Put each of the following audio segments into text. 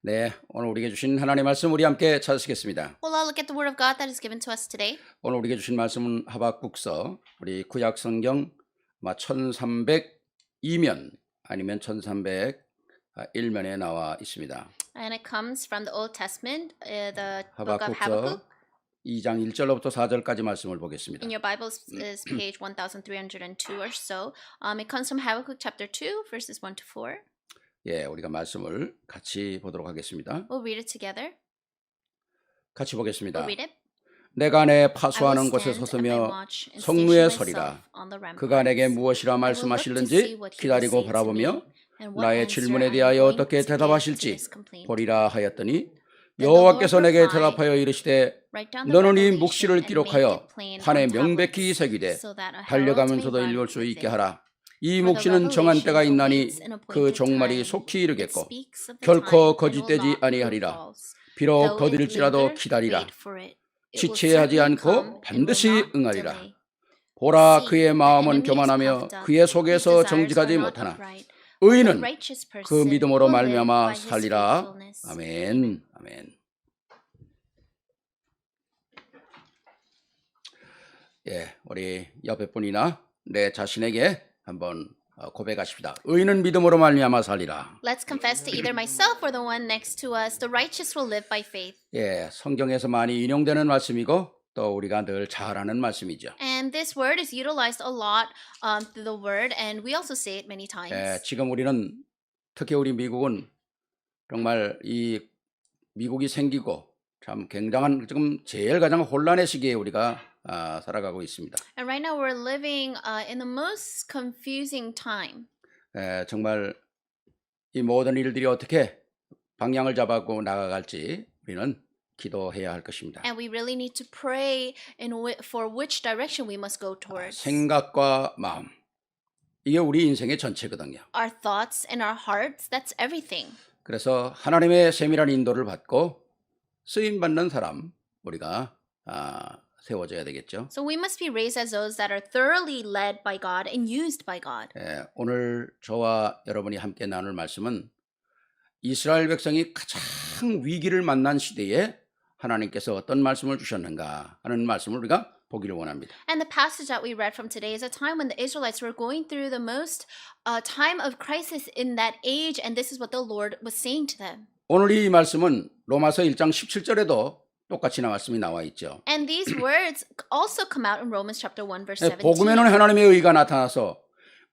네, 오늘 우리에게 주신 하나님의 말씀 우리 함께 찾으시겠습니다. Well, I'll look at the word of God that is given to us today. 오늘 우리에게 주신 말씀은 하박국서 우리 구약 성경 1302면 아니면 1301면에 나와 있습니다. And it comes from the Old Testament, the book of 하박국서 Habakkuk. 2장 1절로부터 4절까지 말씀을 보겠습니다. In your Bibles is page 1302 or so. It comes from Habakkuk chapter 2, verses 1 to 4. 예, 우리가 말씀을 같이 보도록 하겠습니다. We'll read it together. 같이 We'll 보겠습니다. read it. 내가 내 I will 파수하는 곳에 stand at my 서서며 watch and 성루에 station 서리라. myself on the 그가 내게 ramparts. 무엇이라 I will look to see 말씀하실는지 what he will 기다리고 say to me, 바라보며 and what 나의 answer 질문에 I am 대하여 going 어떻게 to give to 대답하실지 this complaint. 보리라 하였더니 Then the 여호와께서 Lord 내게 replied, 대답하여 이르시되 Write down the 너는 이 revelation 묵시를 and make 기록하여 it plain 판에 on 명백히 tablets, 새기되 so that a herald may 달려가면서도 run 읽을 수 with 있게 it. 하라. 이 For the 묵시는 정한 때가 revelation 있나니 awaits an 그 appointed 종말이 time. 속히 It 이르겠고 speaks of the 결코 time and will 거짓되지 not prove 아니하리라. false. 비록 Though it 더디를지라도 linger, 기다리라. wait for it. It will 지체하지 certainly 않고 come and will 반드시 not 응하리라. delay. 보라 See, 그의 the 마음은 enemy is 교만하며 puffed up. 그의 His 속에서 desires are 정직하지 not 못하나 upright. But the 의인은 righteous 그 person 믿음으로 will live 말미암아 by his 살리라. faithfulness. 아멘. 아멘. 예, 우리 옆에 분이나 내 자신에게 한번 고백하십시다. 의인은 믿음으로 말미암아 살리라. Let's confess to either myself or the one next to us. The righteous will live by faith. 예, 성경에서 많이 인용되는 말씀이고 또 우리가 늘 잘 아는 말씀이죠. And this word is utilized a lot through the word, and we also say it many times. 예, 지금 우리는 특히 우리 미국은 정말 이 미국이 생기고 참 굉장한 지금 제일 가장 혼란의 시기에 우리가 살아가고 있습니다. And right now we're living in the most confusing time. 예, 정말 이 모든 일들이 어떻게 방향을 잡아고 나아갈지 우리는 기도해야 할 것입니다. And we really need to pray for which direction we must go towards. 생각과 마음 이게 우리 인생의 전체거든요. Our thoughts and our hearts, that's everything. 그래서 하나님의 세밀한 인도를 받고 쓰임 받는 사람 우리가 세워져야 되겠죠. So we must be raised as those that are thoroughly led by God and used by God. 예, 오늘 저와 여러분이 함께 나눌 말씀은 이스라엘 백성이 가장 위기를 만난 시대에 하나님께서 어떤 말씀을 주셨는가 하는 말씀을 우리가 보기를 원합니다. And the passage that we read from today is a time when the Israelites were going through the most time of crisis in that age, and this is what the Lord was saying to them. 오늘 이 말씀은 로마서 1장 17절에도 똑같이 말씀이 나와 있죠. And these words also come out in Romans chapter 1 verse 예, 17. 복음에는 하나님의 의가 나타나서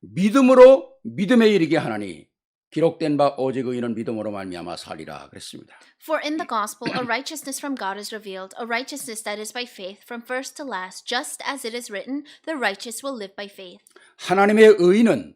믿음으로 믿음에 이르게 하나니 기록된 바 오직 의인은 믿음으로 말미암아 살리라 그랬습니다. For in the gospel a righteousness from God is revealed, a righteousness that is by faith from first to last, just as it is written, the righteous will live by faith. 하나님의 의인은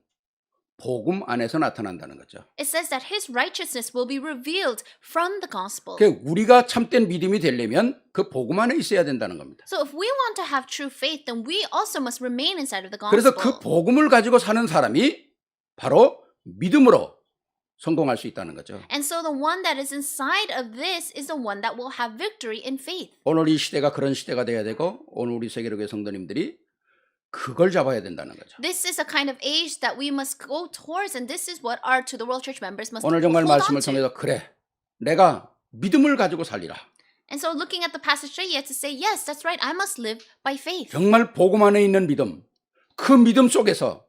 복음 안에서 나타난다는 거죠. It says that his righteousness will be revealed from the gospel. 그러니까 우리가 참된 믿음이 되려면 그 복음 안에 있어야 된다는 겁니다. So if we want to have true faith, then we also must remain inside of the 그래서 그 gospel. 복음을 가지고 사는 사람이 바로 믿음으로 성공할 수 있다는 거죠. And so the one that is inside of this is the one that will have victory in faith. 오늘 이 시대가 그런 시대가 돼야 되고 오늘 우리 세계로교회 성도님들이 그걸 잡아야 된다는 거죠. This is a kind of age that we must go towards, and this is what our To the World Church members must 오늘 정말 hold on 말씀을 to. 통해서 그래 내가 믿음을 가지고 살리라. And so looking at the passage today, you have to say, yes, that's right, I must live by faith. 정말 복음 안에 있는 믿음 그 믿음 속에서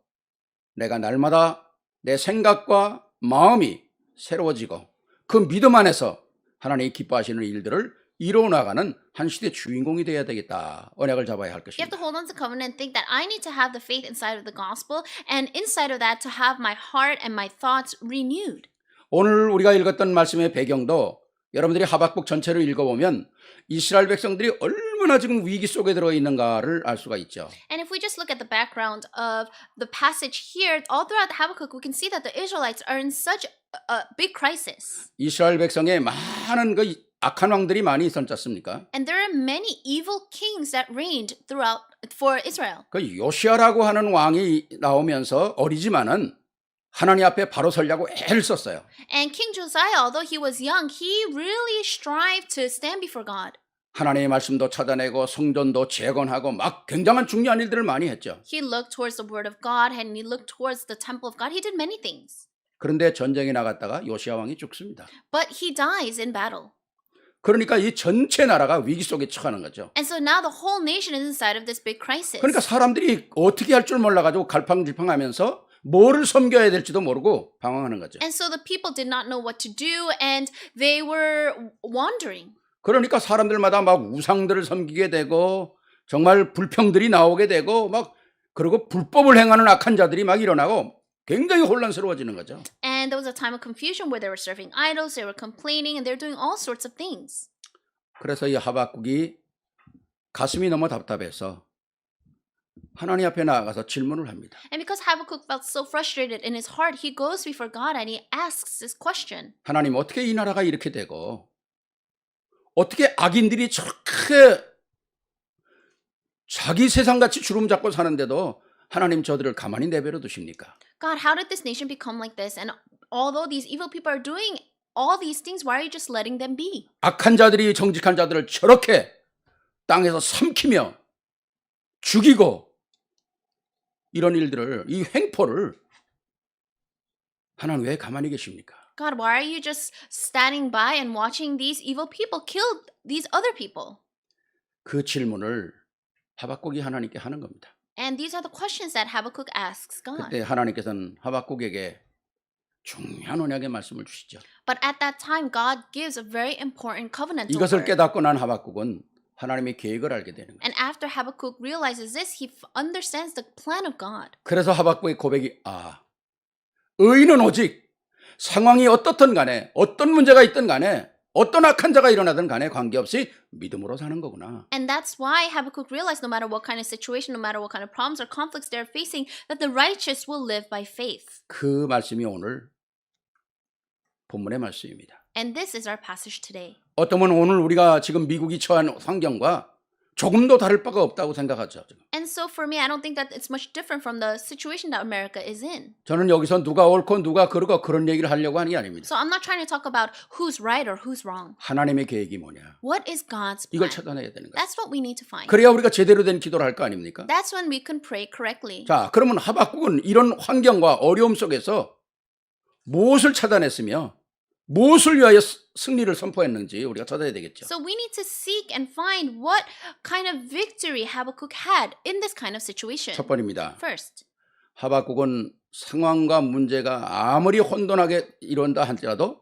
내가 날마다 내 생각과 마음이 새로워지고 그 믿음 안에서 하나님이 기뻐하시는 일들을 이루어 나가는 한 시대 주인공이 되어야 되겠다. 언약을 잡아야 할 You have 것입니다. to hold on to covenant and think that I need to have the faith inside of the gospel, and inside of that to have my heart and my thoughts renewed. 오늘 우리가 읽었던 말씀의 배경도 여러분들이 하박국 전체를 읽어보면 이스라엘 백성들이 얼마나 지금 위기 속에 들어 있는가를 알 수가 있죠. And if we just look at the background of the passage here, all throughout Habakkuk, we can see that the Israelites are in such a big crisis. 이스라엘 백성에 많은 그 악한 왕들이 많이 있었지 않습니까? And there are many evil kings that reigned throughout for Israel. 그 요시아라고 하는 왕이 나오면서 어리지만은 하나님 앞에 바로 서려고 애를 썼어요. And King Josiah, although he was young, he really strived to stand before God. 하나님의 말씀도 찾아내고 성전도 재건하고 막 굉장한 중요한 일들을 많이 했죠. He looked towards the word of God and he looked towards the temple of God. He did many things. 그런데 전쟁에 나갔다가 요시야 왕이 죽습니다. But he dies in battle. 그러니까 이 전체 나라가 위기 속에 처하는 거죠. And so now the whole nation is inside of this big crisis. 그러니까 사람들이 어떻게 할 줄 몰라가지고 갈팡질팡하면서 뭐를 섬겨야 될지도 모르고 방황하는 거죠. And so the people did not know what to do and they were wandering. 그러니까 사람들마다 막 우상들을 섬기게 되고 정말 불평들이 나오게 되고 막 그리고 불법을 행하는 악한 자들이 막 일어나고 굉장히 혼란스러워지는 거죠. And there was a time of confusion where they were serving idols, they were complaining, and they're doing all sorts of things. 그래서 이 하박국이 가슴이 너무 답답해서 하나님 앞에 나아가서 질문을 합니다. And because Habakkuk felt so frustrated in his heart, he goes before God and he asks this question. 하나님, 어떻게 이 나라가 이렇게 되고 어떻게 악인들이 저렇게 자기 세상같이 주름 잡고 사는데도 하나님 저들을 가만히 내버려 두십니까? God, how did this nation become like this? And although these evil people are doing all these things, why are you just letting them be? 악한 자들이 정직한 자들을 저렇게 땅에서 삼키며 죽이고 이런 일들을, 이 횡포를 하나님 왜 가만히 계십니까? God, why are you just standing by and watching these evil people kill these other people? 그 질문을 하박국이 하나님께 하는 겁니다. And these are the questions that Habakkuk asks God. 그때 하나님께서는 하박국에게 중요한 언약의 말씀을 주시죠. But at that time, God gives a very important covenantal 이것을 word. 깨닫고 난 하박국은 하나님의 계획을 알게 되는 거예요. And after Habakkuk realizes this, he understands the plan of God. 그래서 하박국의 고백이 의인은 오직 상황이 어떻든 간에 어떤 문제가 있든 간에 어떤 악한 자가 일어나든 간에 관계없이 믿음으로 사는 거구나. And that's why Habakkuk realized no matter what kind of situation, no matter what kind of problems or conflicts they're facing, that the righteous will live by faith. 그 말씀이 오늘 본문의 말씀입니다. And this is our passage today. 어쩌면 오늘 우리가 지금 미국이 처한 환경과 조금도 다를 바가 없다고 생각하죠. And so for me, I don't think that it's much different from the situation that America is in. 저는 여기서 누가 옳고 누가 그르고 그런 얘기를 하려고 하는 게 아닙니다. So I'm not trying to talk about who's right or who's wrong. 하나님의 계획이 뭐냐? What is God's 이걸 plan? 찾아내야 되는 거예요. That's what we need to find. 그래야 우리가 제대로 된 기도를 할 거 아닙니까? That's when we can pray correctly. 자, 그러면 하박국은 이런 환경과 어려움 속에서 무엇을 찾아냈으며 무엇을 위하여 승리를 선포했는지 우리가 찾아야 되겠죠. So we need to seek and find what kind of victory Habakkuk had in this kind of situation. 첫 번입니다. First, 하박국은 상황과 문제가 아무리 혼돈하게 이룬다 할지라도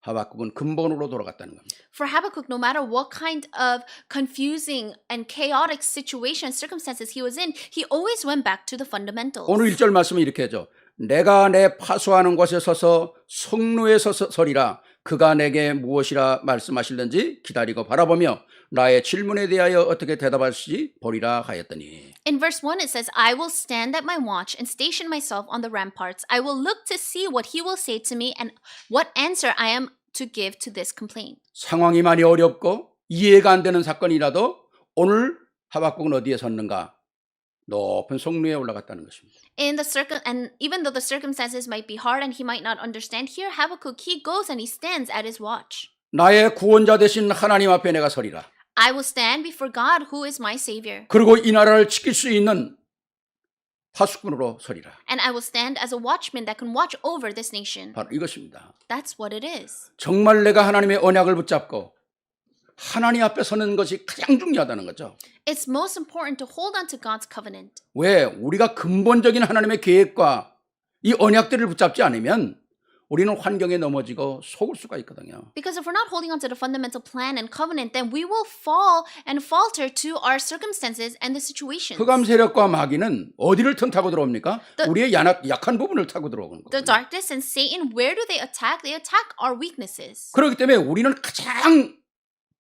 하박국은 근본으로 돌아갔다는 겁니다. for Habakkuk, no matter what kind of confusing and chaotic situation, circumstances he was in, he always went back to the fundamentals. 오늘 1절 말씀은 이렇게 하죠. 내가 내 파수하는 곳에 서서 성루에 서리라. 그가 내게 무엇이라 말씀하실는지 기다리고 바라보며 나의 질문에 대하여 어떻게 대답하실지 보리라 하였더니. In verse 1 it says, I will stand at my watch and station myself on the ramparts. I will look to see what he will say to me and what answer I am to give to this complaint. 상황이 많이 어렵고 이해가 안 되는 사건이라도 오늘 하박국은 어디에 섰는가? 높은 성루에 올라갔다는 것입니다. And even though the circumstances might be hard and he might not understand, here Habakkuk, he goes and he stands at his watch. 나의 구원자 되신 하나님 앞에 내가 서리라. I will stand before God who is my savior. 그리고 이 나라를 지킬 수 있는 파수꾼으로 서리라. And I will stand as a watchman that can watch over this nation. 바로 이것입니다. That's what it is. 정말 내가 하나님의 언약을 붙잡고 하나님 앞에 서는 것이 가장 중요하다는 거죠. It's most important to hold on to God's covenant. 왜? 우리가 근본적인 하나님의 계획과 이 언약들을 붙잡지 않으면 우리는 환경에 넘어지고 속을 수가 있거든요. Because if we're not holding on to the fundamental plan and covenant, then we will fall and falter to our circumstances and the situations. 흑암 세력과 마귀는 어디를 틈타고 들어옵니까? 우리의 약한 부분을 타고 들어오는 The 거예요. darkness and Satan, where do they attack? They attack our weaknesses. 그렇기 때문에 우리는 가장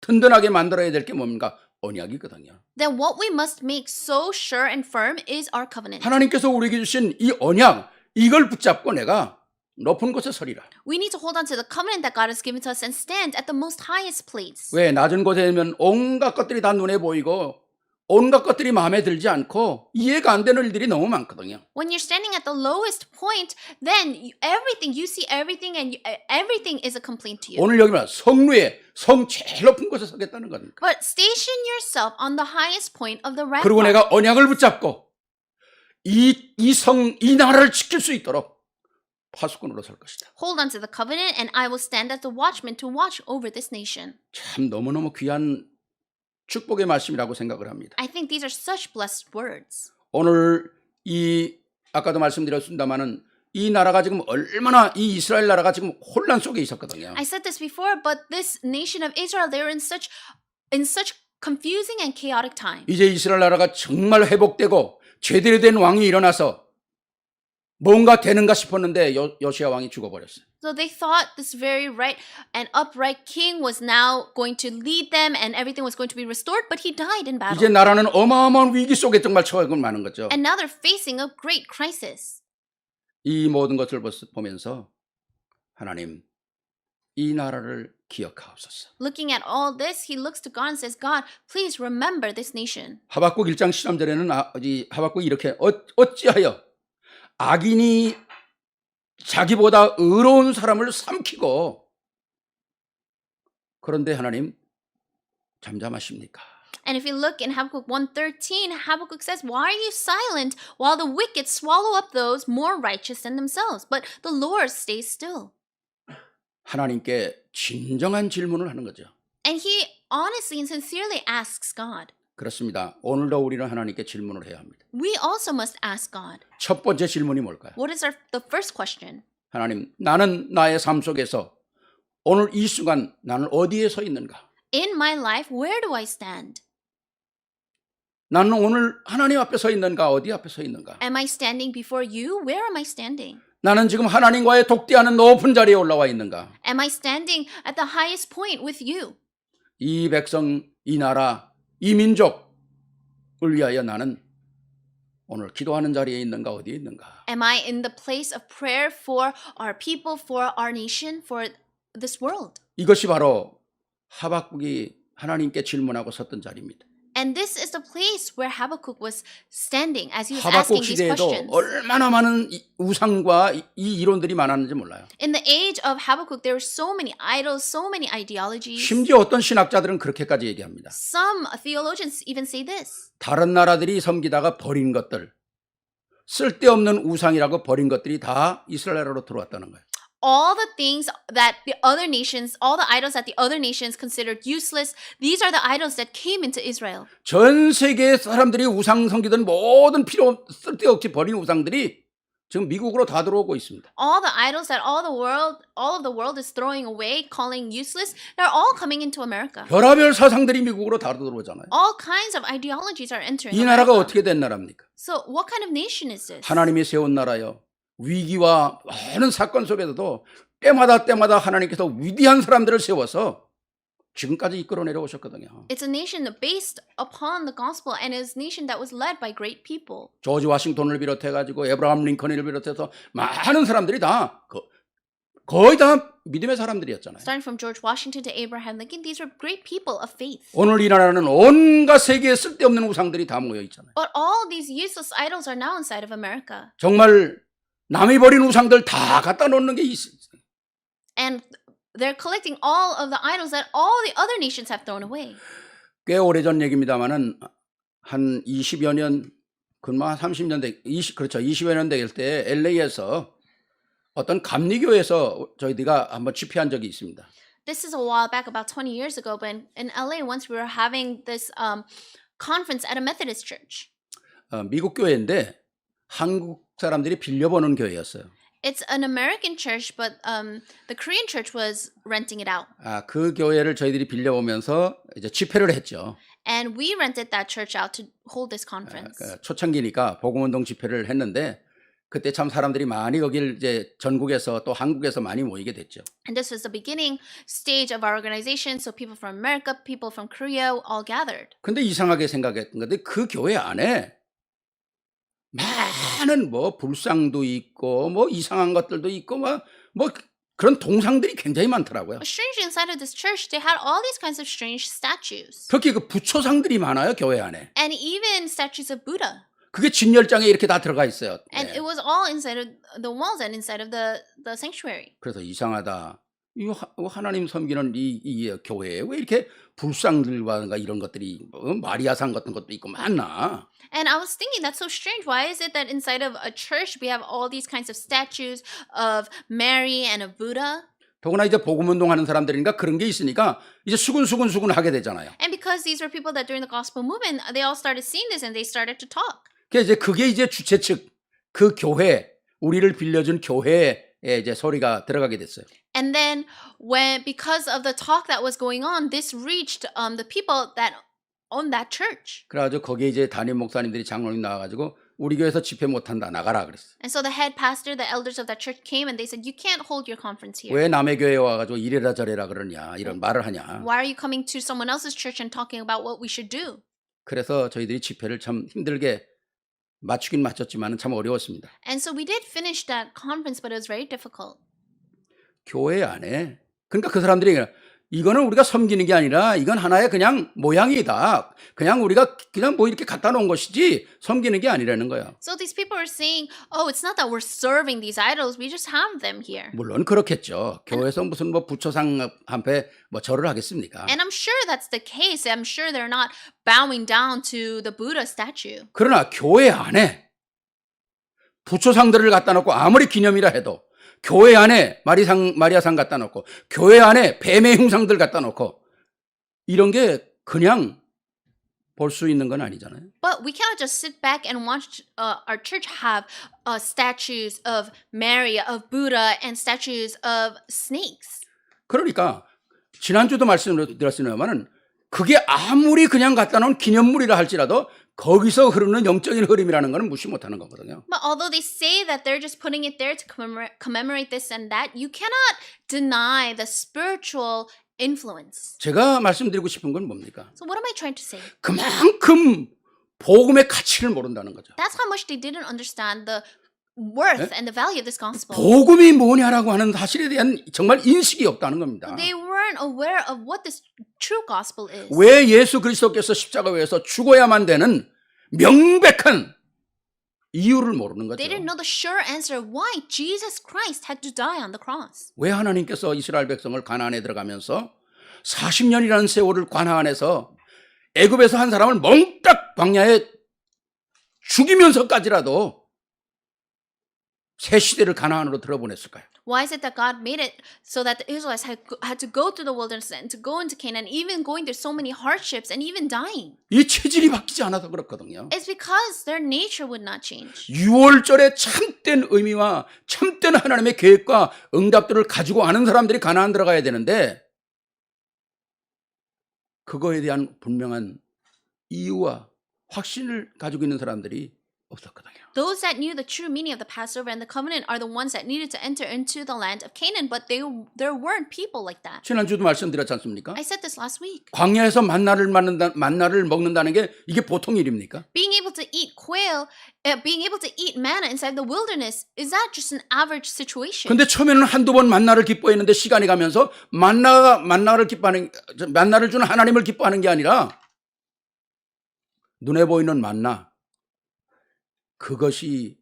든든하게 만들어야 될 게 뭡니까? 언약이거든요. Then what we must make so sure and firm is our covenant. 하나님께서 우리에게 주신 이 언약, 이걸 붙잡고 내가 높은 곳에 서리라. We need to hold on to the covenant that God has given to us and stand at the most highest place. 왜? 낮은 곳에 있으면 온갖 것들이 다 눈에 보이고 온갖 것들이 마음에 들지 않고 이해가 안 되는 일들이 너무 많거든요. When you're standing at the lowest point, then you see everything and everything is a complaint to you. 오늘 여기 봐. 성루에 성 제일 높은 곳에 서겠다는 겁니까? But station yourself on the highest point of the 그리고 rampart. 내가 언약을 붙잡고 이 나라를 지킬 수 있도록 파수꾼으로 설 것이다. Hold on to the covenant, and I will stand as the watchman to watch over this nation. 참 너무너무 귀한 축복의 말씀이라고 생각을 합니다. I think these are such blessed words. 오늘 이 아까도 말씀드렸습니다마는 이 나라가 지금 얼마나 이 이스라엘 나라가 지금 혼란 속에 있었거든요. I said this before, but this nation of Israel, they're in such confusing and chaotic time. 이제 이스라엘 나라가 정말 회복되고 제대로 된 왕이 일어나서 뭔가 되는가 싶었는데 요시야 왕이 죽어버렸어요. So they thought this very right and upright king was now going to lead them and everything was going to be restored, but he died in battle. 이제 나라는 어마어마한 위기 속에 정말 처하고 마는 거죠. And now they're facing a great crisis. 이 모든 것을 보면서 하나님 이 나라를 기억하옵소서. Looking at all this, he looks to God and says, God, please remember this nation. 하박국 1장 13절에는 하박국이 이렇게 어찌하여 악인이 자기보다 의로운 사람을 삼키고 그런데 하나님 잠잠하십니까? And if you look in Habakkuk 1:13, Habakkuk says, why are you silent while the wicked swallow up those more righteous than themselves? But the Lord stays still. 하나님께 진정한 질문을 하는 거죠. And he honestly and sincerely asks God. 그렇습니다. 오늘도 우리는 하나님께 질문을 해야 합니다. We also must ask God. 첫 번째 질문이 뭘까요? What is the first question? 하나님, 나는 나의 삶 속에서 오늘 이 순간 나는 어디에 서 있는가? In my life, where do I stand? 나는 오늘 하나님 앞에 서 있는가? 어디 앞에 서 있는가? Am I standing before you? Where am I standing? 나는 지금 하나님과의 독대하는 높은 자리에 올라와 있는가? Am I standing at the highest point with you? 이 백성, 이 나라, 이 민족을 위하여 나는 오늘 기도하는 자리에 있는가? 어디에 있는가? Am I in the place of prayer for our people, for our nation, for this world? 이것이 바로 하박국이 하나님께 질문하고 섰던 자리입니다. And this is the place where Habakkuk was standing as he was 하박국 asking these 시대에도 questions. 얼마나 많은 우상과 이 이론들이 많았는지 몰라요. In the age of Habakkuk, there were so many idols, so many ideologies. 심지어 어떤 신학자들은 그렇게까지 얘기합니다. Some theologians even say this. 다른 나라들이 섬기다가 버린 것들, 쓸데없는 우상이라고 버린 것들이 다 이스라엘로 들어왔다는 거예요. All the things that the other nations, all the idols that the other nations considered useless, these are the idols that came into Israel. 전 세계의 사람들이 우상 섬기던 모든 쓸데없이 버린 우상들이 지금 미국으로 다 들어오고 있습니다. All the idols that all of the world is throwing away, calling useless, they're all coming into America. 별의별 사상들이 미국으로 다 들어오잖아요. All kinds of ideologies are entering 이 나라가 America. 어떻게 된 나라입니까? So what kind of nation is this? 하나님이 세운 나라요. 위기와 많은 사건 속에서도 때마다 하나님께서 위대한 사람들을 세워서 지금까지 이끌어 내려오셨거든요. It's a nation based upon the gospel and is a nation that was led by great people. 조지 워싱턴을 비롯해가지고 에브라함 링컨을 비롯해서 많은 사람들이 다 거의 다 믿음의 사람들이었잖아요. Starting from George Washington to Abraham Lincoln, these were great people of faith. 오늘 이 나라는 온갖 세계에 쓸데없는 우상들이 다 모여 있잖아요. But all these useless idols are now inside of America. 정말 남이 버린 우상들 다 갖다 놓는 게 있어요. And they're collecting all of the idols that all the other nations have thrown away. 꽤 오래전 얘기입니다만은 한 20여 년, 그만 30년 돼, 20여 년 될 때 LA에서 어떤 감리교에서 저희가 한번 집회한 적이 있습니다. This is a while back, about 20 years ago, but in LA, once we were having this conference at a Methodist church. 미국 교회인데 한국 사람들이 빌려보는 교회였어요. It's an American church, but the Korean church was renting it out. 그 교회를 저희들이 빌려보면서 이제 집회를 했죠. And we rented that church out to hold this conference. 초창기니까 복음운동 집회를 했는데 그때 참 사람들이 많이 여길 이제 전국에서 또 한국에서 많이 모이게 됐죠. And this was the beginning stage of our organization. So people from America, people from Korea all gathered. 근데 이상하게 생각했던 건데 그 교회 안에 많은 뭐 불상도 있고 뭐 이상한 것들도 있고 뭐 그런 동상들이 굉장히 많더라고요. But strangely, inside of this church, they had all these kinds of strange statues. 특히 그 부초상들이 많아요, 교회 안에. And even statues of Buddha. 그게 진열장에 이렇게 다 들어가 있어요. And it was all inside of the walls and inside of the sanctuary. 그래서 이상하다. 이 하나님 섬기는 이 교회에 왜 이렇게 불상들과 이런 것들이 마리아상 같은 것도 있고 많나? And I was thinking that's so strange. Why is it that inside of a church we have all these kinds of statues of Mary and of Buddha? 더구나 이제 복음 운동하는 사람들이니까 그런 게 있으니까 이제 수근수근 하게 되잖아요. And because these were people that during the gospel movement, they all started seeing this and they started to talk. 그게 이제 주최 측 그 교회 우리를 빌려준 교회에 이제 소리가 들어가게 됐어요. And then because of the talk that was going on, this reached the people that own that church. 그래가지고 거기에 이제 담임 목사님들이 장로님 나와가지고 우리 교회에서 집회 못한다 나가라 그랬어. And so the head pastor, the elders of that church came and they said, you can't hold your conference here. 왜 남의 교회에 와가지고 이래라 저래라 그러냐 이런 말을 하냐. Why are you coming to someone else's church and talking about what we should do? 그래서 저희들이 집회를 참 힘들게 맞추긴 맞췄지만 참 어려웠습니다. And so we did finish that conference, but it was very difficult. 교회 안에 그러니까 그 사람들이 이거는 우리가 섬기는 게 아니라 이건 하나의 그냥 모양이다. 그냥 우리가 그냥 뭐 이렇게 갖다 놓은 것이지 섬기는 게 아니라는 거야. So these people are saying, oh, it's not that we're serving these idols, we just have them here. 물론 그렇겠죠. 교회에서 무슨 뭐 부처상 앞에 뭐 절을 하겠습니까? And I'm sure that's the case. I'm sure they're not bowing down to the Buddha statue. 그러나 교회 안에 부처상들을 갖다 놓고 아무리 기념이라 해도 교회 안에 마리아상 갖다 놓고 교회 안에 뱀의 흉상들 갖다 놓고 이런 게 그냥 볼 수 있는 건 아니잖아요. But we cannot just sit back and watch our church have statues of Mary, of Buddha, and statues of snakes. 그러니까 지난주도 말씀드렸습니다만은 그게 아무리 그냥 갖다 놓은 기념물이라 할지라도 거기서 흐르는 영적인 흐름이라는 것은 무시 못하는 거거든요. But although they say that they're just putting it there to commemorate this and that, you cannot deny the spiritual influence. 제가 말씀드리고 싶은 건 뭡니까? So what am I trying to say? 그만큼 복음의 가치를 모른다는 거죠. That's how much they didn't understand the worth and the value of this gospel. 복음이 뭐냐라고 하는 사실에 대한 정말 인식이 없다는 겁니다. They weren't aware of what this true gospel is. 왜 예수 그리스도께서 십자가에서 죽어야만 되는 명백한 이유를 모르는 거죠. They didn't know the sure answer why Jesus Christ had to die on the cross. 왜 하나님께서 이스라엘 백성을 가나안에 들어가면서 40년이라는 세월을 가나안에서 애굽에서 한 사람을 몽딱 광야에 죽이면서까지라도 새 시대를 가나안으로 들어보냈을까요? Why is it that God made it so that the Israelites had to go through the wilderness and to go into Canaan, even going through so many hardships and even dying? 이 체질이 바뀌지 않아서 그렇거든요. It's because their nature would not change. 6월절의 참된 의미와 참된 하나님의 계획과 응답들을 가지고 아는 사람들이 가나안 들어가야 되는데 그거에 대한 분명한 이유와 확신을 가지고 있는 사람들이 없었거든요. Those that knew the true meaning of the Passover and the covenant are the ones that needed to enter into the land of Canaan, but there weren't people like that. 지난주도 말씀드렸지 않습니까? I said this last week. 광야에서 만나를 먹는다는 게 이게 보통 일입니까? Being able to eat quail, being able to eat manna inside the wilderness, is that just an average situation? 근데 처음에는 한두 번 만나를 기뻐했는데 시간이 가면서 만나를 주는 하나님을 기뻐하는 게 아니라 눈에 보이는 만나 그것이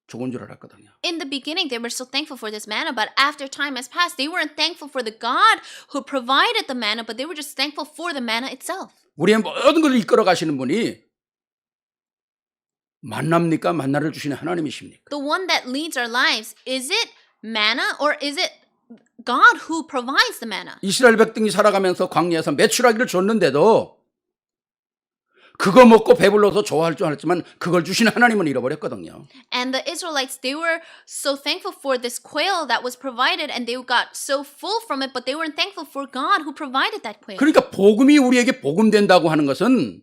좋은 줄 알았거든요. In the beginning, they were so thankful for this manna, but after time has passed, they weren't thankful for the God who provided the manna, but they were just thankful for the manna itself. 우리의 모든 것을 이끌어 가시는 분이 만납니까? 만나를 주시는 하나님이십니까? The one that leads our lives, is it manna or is it God who provides the manna? 이스라엘 백성이 살아가면서 광야에서 메추라기를 줬는데도 그거 먹고 배불러서 좋아할 줄 알았지만 그걸 주시는 하나님은 잃어버렸거든요. And the Israelites, they were so thankful for this quail that was provided and they got so full from it, but they weren't thankful for God who provided that quail. 그러니까 복음이 우리에게 복음된다고 하는 것은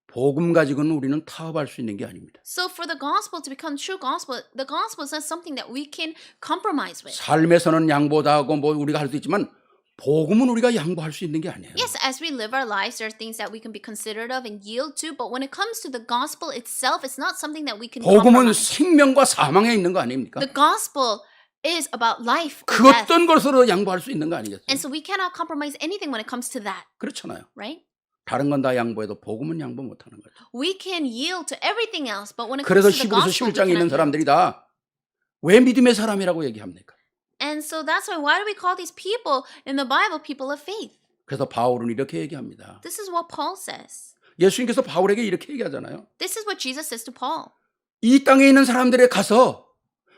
복음 가지고는 우리는 타협할 수 있는 게 아닙니다. So for the gospel to become true gospel, the gospel is not something that we can compromise with. 삶에서는 양보다 하고 뭐 우리가 할 수 있지만 복음은 우리가 양보할 수 있는 게 아니에요. Yes, as we live our lives, there are things that we can be considerate of and yield to, but when it comes to the gospel itself, it's not something that we can 복음은 compromise. 생명과 사망에 있는 거 아닙니까? The gospel is about life or 그 death. 어떤 것으로 양보할 수 있는 거 아니겠어요? And so we cannot compromise anything when it comes to that, 그렇잖아요. right? 다른 건 다 양보해도 복음은 양보 못하는 거죠. We can yield to everything else, but when it comes 그래서 to the 히브리서 gospel, we 11장에 있는 cannot yield. 사람들이 다 왜 믿음의 사람이라고 얘기합니까? And so that's why do we call these people in the Bible people of faith? 그래서 바울은 이렇게 얘기합니다. This is what Paul says. 예수님께서 바울에게 이렇게 얘기하잖아요. This is what Jesus says to Paul. 이 땅에 있는 사람들에 가서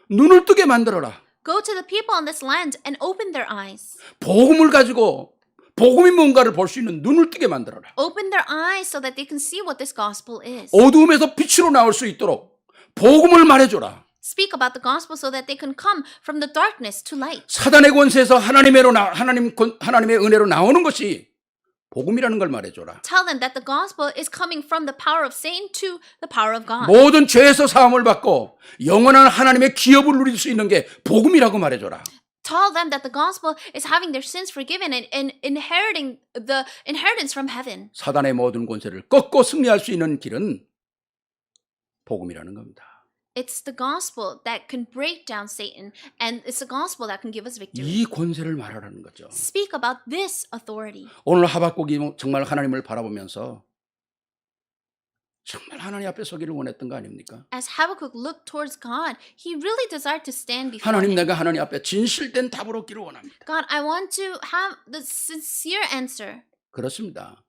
눈을 뜨게 만들어라. Go to the people on this land and open their eyes. 복음을 가지고 복음이 뭔가를 볼 수 있는 눈을 뜨게 만들어라. Open their eyes so that they can see what this gospel is. 어두움에서 빛으로 나올 수 있도록 복음을 말해줘라. Speak about the gospel so that they can come from the darkness to light. 사단의 권세에서 하나님의 은혜로 나오는 것이 복음이라는 걸 말해줘라. Tell them that the gospel is coming from the power of Satan to the power of God. 모든 죄에서 사함을 받고 영원한 하나님의 기업을 누릴 수 있는 게 복음이라고 말해줘라. Tell them that the gospel is having their sins forgiven and inheriting the inheritance from heaven. 사단의 모든 권세를 꺾고 승리할 수 있는 길은 복음이라는 겁니다. It's the gospel that can break down Satan, and it's the gospel that can give us victory. 이 권세를 말하라는 거죠. Speak about this authority. 오늘 하박국이 정말 하나님을 바라보면서 정말 하나님 앞에 서기를 원했던 거 아닙니까? As Habakkuk looked towards God, he really desired to stand before 하나님, him. 내가 하나님 앞에 진실된 답을 얻기를 원합니다. God, I want to have the sincere answer. 그렇습니다.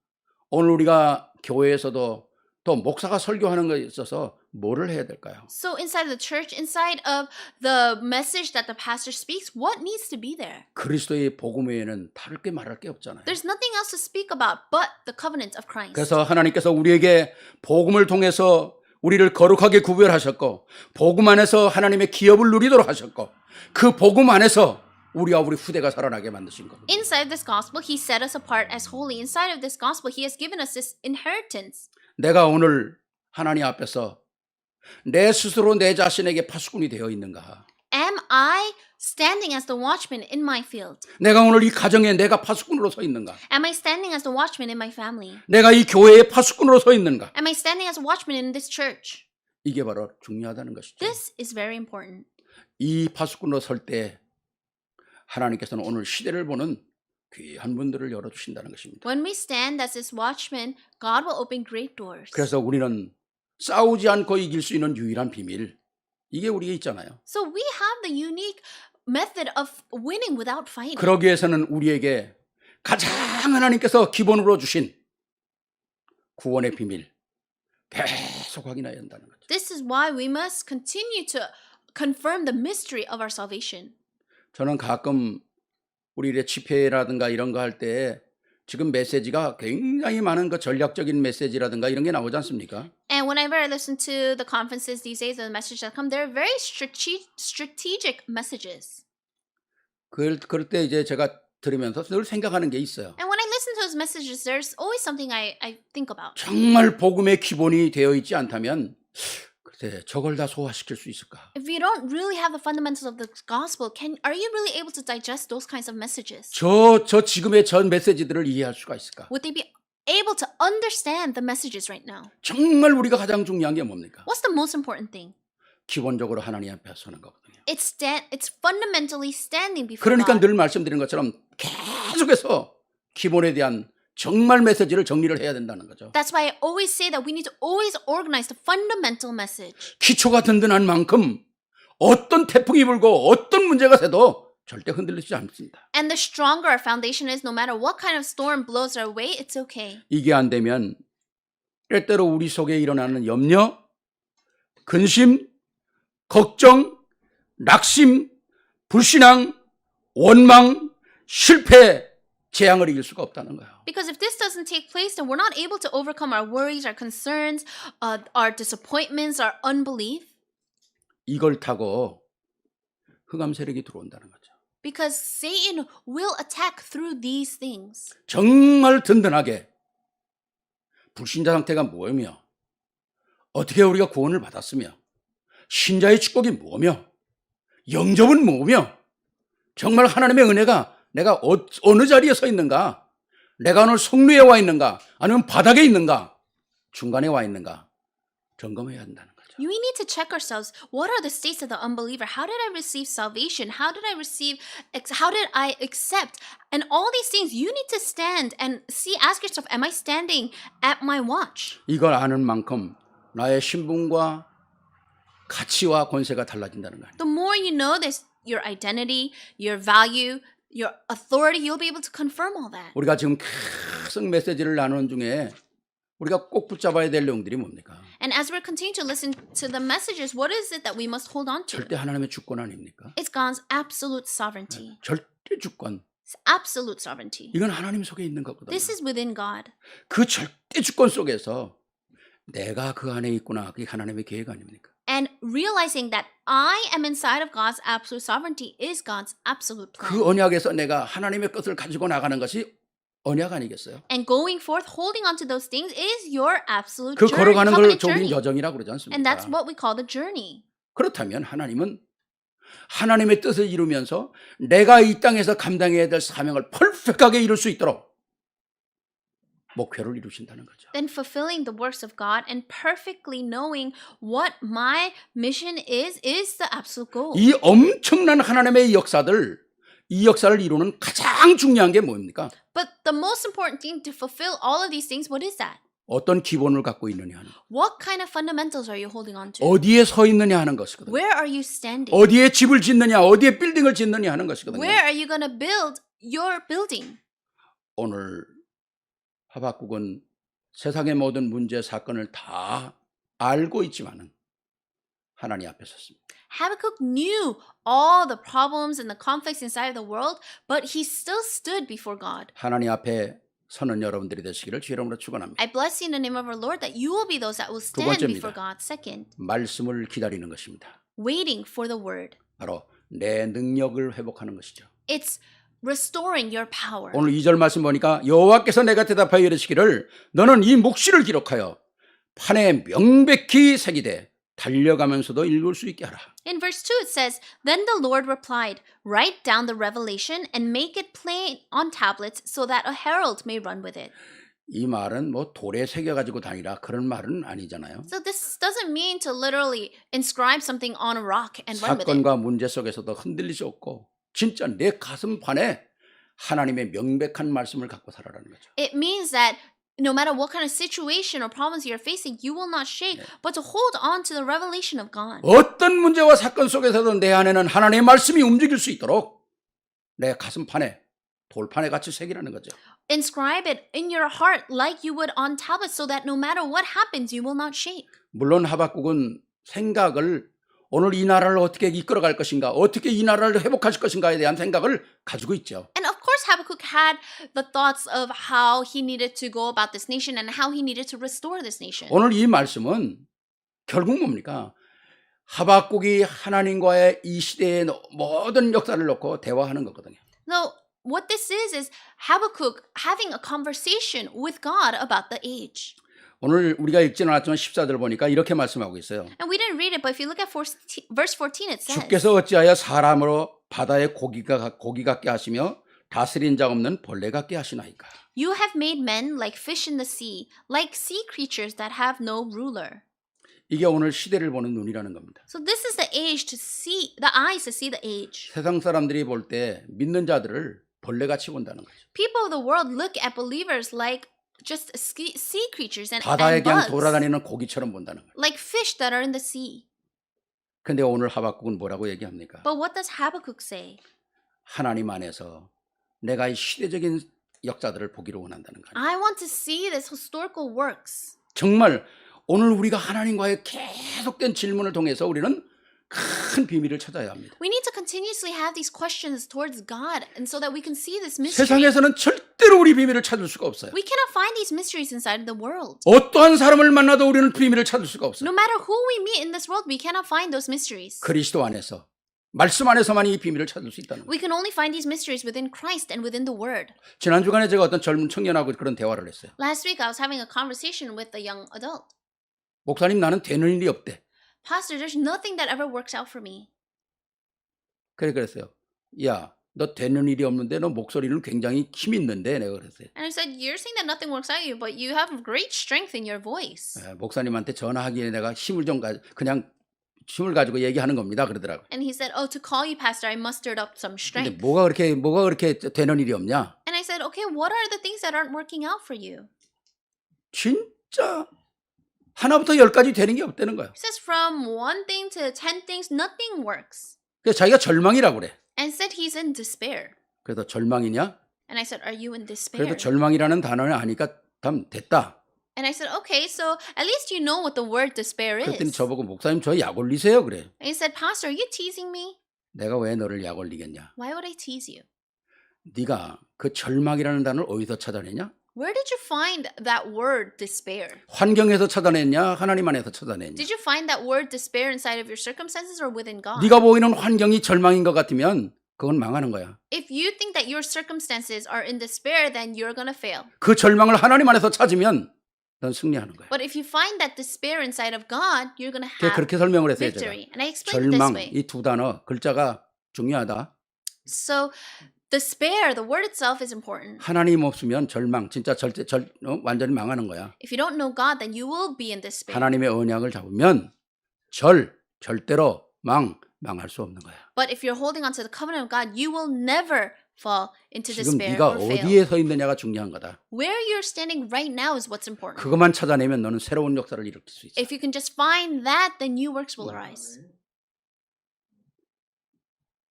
오늘 우리가 교회에서도 또 목사가 설교하는 것에 있어서 뭐를 해야 될까요? So inside the church, inside of the message that the pastor speaks, what needs to be there? 그리스도의 복음 외에는 다를 게 말할 게 없잖아요. There's nothing else to speak about but the covenant of Christ. 그래서 하나님께서 우리에게 복음을 통해서 우리를 거룩하게 구별하셨고 복음 안에서 하나님의 기업을 누리도록 하셨고 그 복음 안에서 우리와 우리 후대가 살아나게 만드신 겁니다. Inside this gospel, he set us apart as holy. Inside of this gospel, he has given us this inheritance. 내가 오늘 하나님 앞에서 내 스스로 내 자신에게 파수꾼이 되어 있는가? Am I standing as the watchman in my field? 내가 오늘 이 가정에 내가 파수꾼으로 서 있는가? Am I standing as the watchman in my family? 내가 이 교회의 파수꾼으로 서 있는가? Am I standing as a watchman in this church? 이게 바로 중요하다는 것이죠. This is very important. 이 파수꾼으로 설 때 하나님께서는 오늘 시대를 보는 귀한 문들을 열어주신다는 것입니다. When we stand as this watchman, God will open great doors. 그래서 우리는 싸우지 않고 이길 수 있는 유일한 비밀, 이게 우리에 있잖아요. So we have the unique method of winning without fighting. 그러기 위해서는 우리에게 가장 하나님께서 기본으로 주신 구원의 비밀 계속 확인해야 한다는 거죠. This is why we must continue to confirm the mystery of our salvation. 저는 가끔 우리의 집회라든가 이런 거 할 때 지금 메시지가 굉장히 많은 그 전략적인 메시지라든가 이런 게 나오지 않습니까? And whenever I listen to the conferences these days, the messages that come, they're very strategic messages. 그럴 때 이제 제가 들으면서 늘 생각하는 게 있어요. And when I listen to those messages, there's always something I think about. 정말 복음의 기본이 되어 있지 않다면 글쎄 저걸 다 소화시킬 수 있을까? If you don't really have the fundamentals of the gospel, are you really able to digest those kinds of messages? 저 지금의 전 메시지들을 이해할 수가 있을까? Would they be able to understand the messages right now? 정말 우리가 가장 중요한 게 뭡니까? What's the most important thing? 기본적으로 하나님 앞에 서는 거거든요. It's fundamentally standing before 그러니까 God. 늘 말씀드린 것처럼 계속해서 기본에 대한 정말 메시지를 정리를 해야 된다는 거죠. That's why I always say that we need to always organize the fundamental message. 기초가 든든한 만큼 어떤 태풍이 불고 어떤 문제가 새도 절대 흔들리지 않습니다. And the stronger our foundation is, no matter what kind of storm blows our way, it's okay. 이게 안 되면 때때로 우리 속에 일어나는 염려, 근심, 걱정, 낙심, 불신앙, 원망, 실패, 재앙을 이길 수가 없다는 거예요. Because if this doesn't take place, then we're not able to overcome our worries, our concerns, our disappointments, our unbelief. 이걸 타고 흑암 세력이 들어온다는 거죠. Because Satan will attack through these things. 정말 든든하게 불신자 상태가 뭐며 어떻게 우리가 구원을 받았으며 신자의 축복이 뭐며 영접은 뭐며 정말 하나님의 은혜가 내가 어느 자리에 서 있는가, 내가 오늘 성루에 와 있는가 아니면 바닥에 있는가 중간에 와 있는가 점검해야 한다는 거죠. We need to check ourselves. What are the states of the unbeliever? How did I receive salvation? How did I accept? And all these things, you need to stand and ask yourself, am I standing at my watch? 이걸 아는 만큼 나의 신분과 가치와 권세가 달라진다는 거예요. The more you know this, your identity, your value, your authority, you'll be able to confirm all that. 우리가 지금 계속 메시지를 나누는 중에 우리가 꼭 붙잡아야 될 내용들이 뭡니까? And as we're continuing to listen to the messages, what is it that we must hold on to? 절대 하나님의 주권 아닙니까? It's God's absolute sovereignty. 절대 주권. It's absolute sovereignty. 이건 하나님 속에 있는 거거든요. This is within God. 그 절대 주권 속에서 내가 그 안에 있구나. 그게 하나님의 계획 아닙니까? And realizing that I am inside of God's absolute sovereignty is God's absolute plan. 그 언약에서 내가 하나님의 것을 가지고 나가는 것이 언약 아니겠어요? And going forth, holding on to those things is your absolute 그 journey, 걸어가는 걸 covenant 조긴 journey. 여정이라고 그러지 And that's 않습니까? what we call the journey. 그렇다면 하나님은 하나님의 뜻을 이루면서 내가 이 땅에서 감당해야 될 사명을 퍼펙트하게 이룰 수 있도록 목표를 이루신다는 거죠. Then fulfilling the works of God and perfectly knowing what my mission is the absolute goal. 이 엄청난 하나님의 이 역사를 이루는 가장 중요한 게 뭡니까? But the most important thing to fulfill all of these things, what is that? 어떤 기본을 갖고 있느냐 하는 것. What kind of fundamentals are you holding on to? 어디에 서 있느냐 하는 것이거든요. Where are you standing? 어디에 집을 짓느냐, 어디에 빌딩을 짓느냐 하는 것이거든요. Where are you going to build your building? 오늘 하박국은 세상의 모든 문제 사건을 다 알고 있지만은 하나님 앞에 섰습니다. Habakkuk knew all the problems and the conflicts inside of the world, but he still stood before God. 하나님 앞에 서는 여러분들이 되시기를 주 이름으로 축원합니다. I bless you in the name of our Lord that you will be those that will stand 번째입니다. before God. Second, 말씀을 기다리는 것입니다. waiting for the word. 바로 내 능력을 회복하는 것이죠. It's restoring your power. 오늘 2절 말씀 보니까 여호와께서 내가 대답하여 이르시기를 너는 이 묵시를 기록하여 판에 명백히 새기되 달려가면서도 읽을 수 있게 하라. In verse 2 it says, Then the Lord replied, Write down the revelation and make it plain on tablets so that a herald may run with it. 이 말은 뭐 돌에 새겨가지고 다니라 그런 말은 아니잖아요. So this doesn't mean to literally inscribe something on a rock and run with it. 사건과 문제 속에서도 흔들리지 없고 진짜 내 가슴판에 하나님의 명백한 말씀을 갖고 살아라는 거죠. It means that no matter what kind of situation or problems you're facing, you will not shake, but to hold on to the revelation of God. 어떤 문제와 사건 속에서도 내 안에는 하나님의 말씀이 움직일 수 있도록 내 가슴판에 돌판에 같이 새기라는 거죠. Inscribe it in your heart like you would on tablets so that no matter what happens, you will not shake. 물론 하박국은 생각을 오늘 이 나라를 어떻게 이끌어갈 것인가, 어떻게 이 나라를 회복하실 것인가에 대한 생각을 가지고 있죠. And of course, Habakkuk had the thoughts of how he needed to go about this nation and how he needed to restore this nation. 오늘 이 말씀은 결국 뭡니까? 하박국이 하나님과의 이 시대의 모든 역사를 놓고 대화하는 거거든요. No, what this is Habakkuk having a conversation with God about the age. 오늘 우리가 읽지는 않았지만 14절 보니까 이렇게 말씀하고 있어요. And we didn't read it, but if you look at verse 14, it says, 주께서 어찌하여 사람으로 바다의 고기 같게 하시며 다스린 자 없는 벌레 같게 하시나이까. You have made men like fish in the sea, like sea creatures that have no ruler. 이게 오늘 시대를 보는 눈이라는 겁니다. So this is the age to see, the eyes to see the age. 세상 사람들이 볼 때 믿는 자들을 벌레같이 본다는 거죠. People of the world look at believers like just sea creatures and 바다에 그냥 bugs, 돌아다니는 고기처럼 본다는 거예요. like fish that are in the sea. 근데 오늘 하박국은 뭐라고 얘기합니까? But what does Habakkuk say? 하나님 안에서 내가 이 시대적인 역사들을 보기를 원한다는 거예요. I want to see this historical works. 정말 오늘 우리가 하나님과의 계속된 질문을 통해서 우리는 큰 비밀을 찾아야 합니다. We need to continuously have these questions towards God, and so that we can see this mystery. 세상에서는 절대로 우리 비밀을 찾을 수가 없어요. We cannot find these mysteries inside of the world. 어떠한 사람을 만나도 우리는 비밀을 찾을 수가 없어요. No matter who we meet in this world, we cannot find those mysteries. 그리스도 안에서 말씀 안에서만 이 비밀을 찾을 수 있다는 거예요. We can only find these mysteries within Christ and within the Word. 지난 주간에 제가 어떤 젊은 청년하고 그런 대화를 했어요. Last week, I was having a conversation with a young adult. 목사님 나는 되는 일이 없대. Pastor, there's nothing that ever works out for me. 그랬어요. 야, 너 되는 일이 없는데 너 목소리는 굉장히 힘 있는데 내가 그랬어요. And I said, you're saying that nothing works out for you, but you have great strength in your voice. 목사님한테 전화하기에 내가 힘을 좀 그냥 힘을 가지고 얘기하는 겁니다. 그러더라고요. And he said, oh, to call you, Pastor, I mustered up some 근데 strength. 뭐가 그렇게 되는 일이 없냐? And I said, okay, what are the things that aren't working out for you? 진짜 하나부터 10까지 되는 게 없다는 거예요. He says, from one thing to 10 things, nothing works. 그래서 자기가 절망이라고 그래. and said he's in despair. 그래서 절망이냐? And I said, are you in despair? 그래도 절망이라는 단어를 아니까 다음 됐다. And I said, okay, so at least you know what the word despair 그랬더니 is. 저보고 목사님 저 약 올리세요 그래. And he said, Pastor, are you teasing me? 내가 왜 너를 약 올리겠냐? Why would I tease you? 네가 그 절망이라는 단어를 어디서 찾아내냐? Where did you find that word despair? 환경에서 찾아냈냐? 하나님 안에서 찾아냈냐? Did you find that word despair inside of your circumstances or within God? 네가 보이는 환경이 절망인 것 같으면 그건 망하는 거야. If you think that your circumstances are in despair, then you're going to fail. 그 절망을 하나님 안에서 찾으면 넌 승리하는 거야. But if you find that despair inside of God, you're going to 제가 have 그렇게 설명을 했어요. 제가. victory. And I explained it this 절망 way. 이 두 단어 글자가 중요하다. So despair, the word itself is important. 하나님 없으면 절망 진짜 완전히 망하는 거야. If you don't know God, then you will be in despair. 하나님의 언약을 잡으면 절대로 망할 수 없는 거야. But if you're holding on to the covenant of God, you will never fall into 지금 despair 네가 or fail. 어디에 서 있느냐가 중요한 거다. Where you're standing right now is what's important. 그것만 찾아내면 너는 새로운 역사를 일으킬 수 있어. If you can just find that, then new works will arise.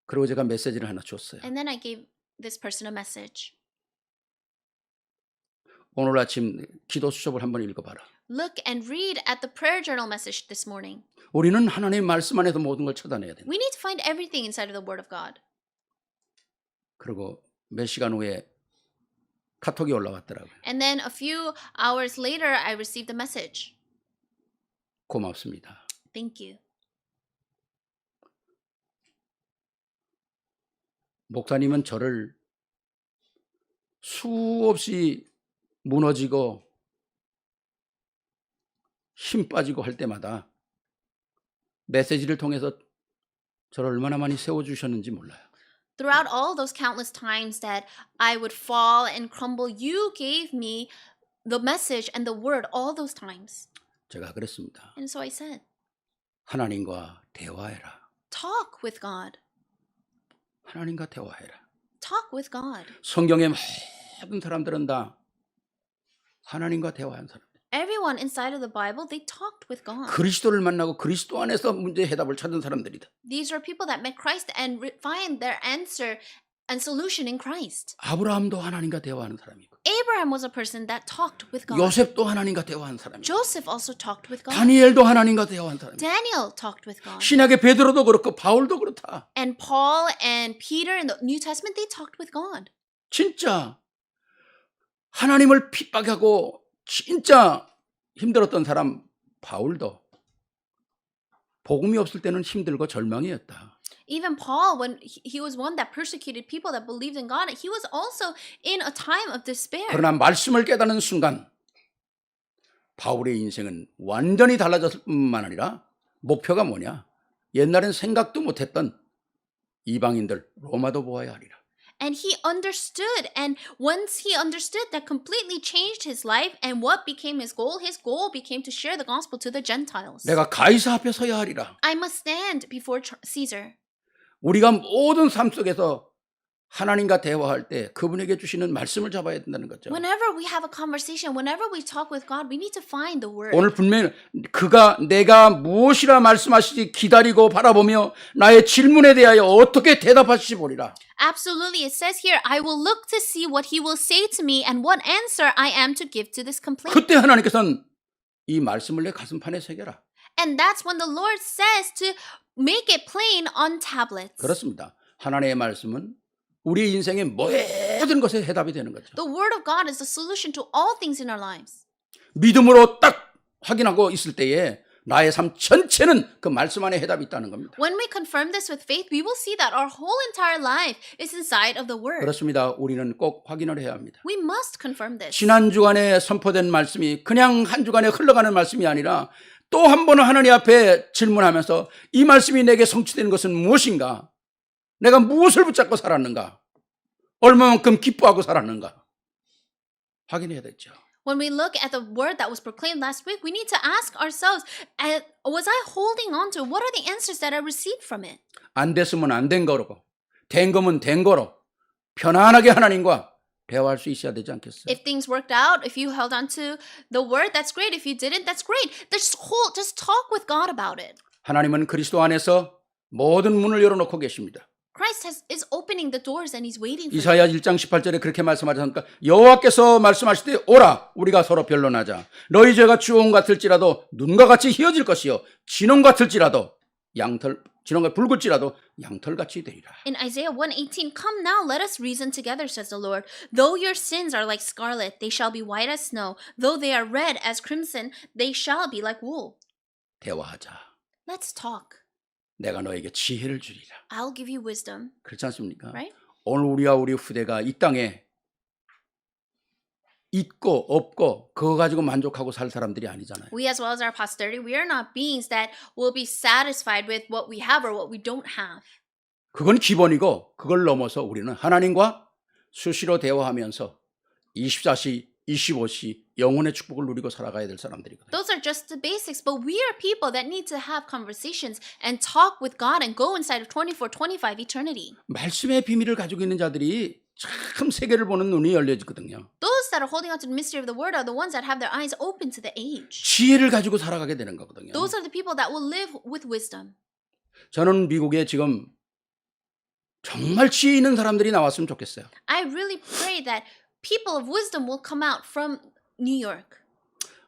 그리고 제가 메시지를 하나 줬어요. And then I gave this person a message. 오늘 아침 기도 수첩을 한번 읽어봐라. Look and read at the prayer journal message this morning. 우리는 하나님의 말씀 안에서 모든 걸 찾아내야 된다. We need to find everything inside of the Word of God. 그리고 몇 시간 후에 카톡이 올라왔더라고요. And then a few hours later, I received a message. 고맙습니다. Thank you. 목사님은 저를 수없이 무너지고 힘 빠지고 할 때마다 메시지를 통해서 저를 얼마나 많이 세워주셨는지 몰라요. Throughout all those countless times that I would fall and crumble, you gave me the message and the word all those times. 제가 그랬습니다. And so I said, 하나님과 대화해라. talk with God. 하나님과 대화해라. Talk with God. 성경의 모든 사람들은 다 하나님과 대화한 사람. Everyone inside of the Bible, they talked with God. 그리스도를 만나고 그리스도 안에서 문제 해답을 찾은 사람들이다. These are people that met Christ and find their answer and solution in Christ. 아브라함도 하나님과 대화하는 사람이고, Abraham was a person that talked with God. 요셉도 하나님과 대화한 사람이고, Joseph also talked with God. 다니엘도 하나님과 대화한 사람이고, Daniel talked with God. 신약의 베드로도 그렇고 바울도 그렇다. And Paul and Peter in the New Testament, they talked with God. 진짜 하나님을 핍박하고 진짜 힘들었던 사람 바울도 복음이 없을 때는 힘들고 절망이었다. Even Paul, when he was one that persecuted people that believed in God, he was also in a time of despair. 그러나 말씀을 깨닫는 순간 바울의 인생은 완전히 달라졌을 뿐만 아니라 목표가 뭐냐? 옛날엔 생각도 못했던 이방인들 로마도 보아야 하리라. And he understood, and once he understood, that completely changed his life. And what became his goal? His goal became to share the gospel to the Gentiles. 내가 가이사 앞에 서야 하리라. I must stand before Caesar. 우리가 모든 삶 속에서 하나님과 대화할 때 그분에게 주시는 말씀을 잡아야 된다는 거죠. Whenever we have a conversation, whenever we talk with God, we need to find the word. 오늘 분명히 내가 무엇이라 말씀하시지 기다리고 바라보며 나의 질문에 대하여 어떻게 대답하실지 보리라. Absolutely. It says here, I will look to see what he will say to me and what answer I am to give to this complaint. 그때 하나님께서는 이 말씀을 내 가슴판에 새겨라. And that's when the Lord says to make it plain on tablets. 그렇습니다. 하나님의 말씀은 우리 인생의 모든 것에 해답이 되는 거죠. The word of God is the solution to all things in our lives. 믿음으로 딱 확인하고 있을 때에 나의 삶 전체는 그 말씀 안에 해답이 있다는 겁니다. When we confirm this with faith, we will see that our whole entire life is inside of the word. 그렇습니다. 우리는 꼭 확인을 해야 합니다. We must confirm this. 지난 주간에 선포된 말씀이 그냥 한 주간에 흘러가는 말씀이 아니라 또 한 번은 하나님 앞에 질문하면서 이 말씀이 내게 성취된 것은 무엇인가? 내가 무엇을 붙잡고 살았는가? 얼마만큼 기뻐하고 살았는가? 확인해야 되죠. When we look at the word that was proclaimed last week, we need to ask ourselves, was I holding on to it? What are the answers that I received from it? 안 됐으면 안 된 거로, 된 거면 된 거로 편안하게 하나님과 대화할 수 있어야 되지 않겠어요? If things worked out, if you held on to the word, that's great. If you didn't, that's great. Just talk with God about it. 하나님은 그리스도 안에서 모든 문을 열어놓고 계십니다. Christ is opening the doors and he's waiting for you. 이사야 1장 18절에 그렇게 말씀하셨으니까 여호와께서 말씀하실 때 오라 우리가 서로 변론하자. 너희 죄가 주홍 같을지라도 눈과 같이 희어질 것이요 진홍 같을지라도 진홍과 붉을지라도 양털같이 되리라. In Isaiah 1:18, come now, let us reason together, says the Lord. Though your sins are like scarlet, they shall be white as snow. Though they are red as crimson, they shall be like wool. 대화하자. Let's talk. 내가 너에게 지혜를 주리라. I'll give you wisdom, 그렇지 않습니까? right? 오늘 우리와 우리 후대가 이 땅에 있고 없고 그거 가지고 만족하고 살 사람들이 아니잖아요. We as well as our posterity, we are not beings that will be satisfied with what we have or what we don't have. 그건 기본이고 그걸 넘어서 우리는 하나님과 수시로 대화하면서 24시, 25시 영혼의 축복을 누리고 살아가야 될 사람들이거든요. Those are just the basics, but we are people that need to have conversations and talk with God and go inside of 24/25 eternity. 말씀의 비밀을 가지고 있는 자들이 참 세계를 보는 눈이 열려지거든요. Those that are holding on to the mystery of the word are the ones that have their eyes open to the age. 지혜를 가지고 살아가게 되는 거거든요. Those are the people that will live with wisdom. 저는 미국에 지금 정말 지혜 있는 사람들이 나왔으면 좋겠어요. I really pray that people of wisdom will come out from New York.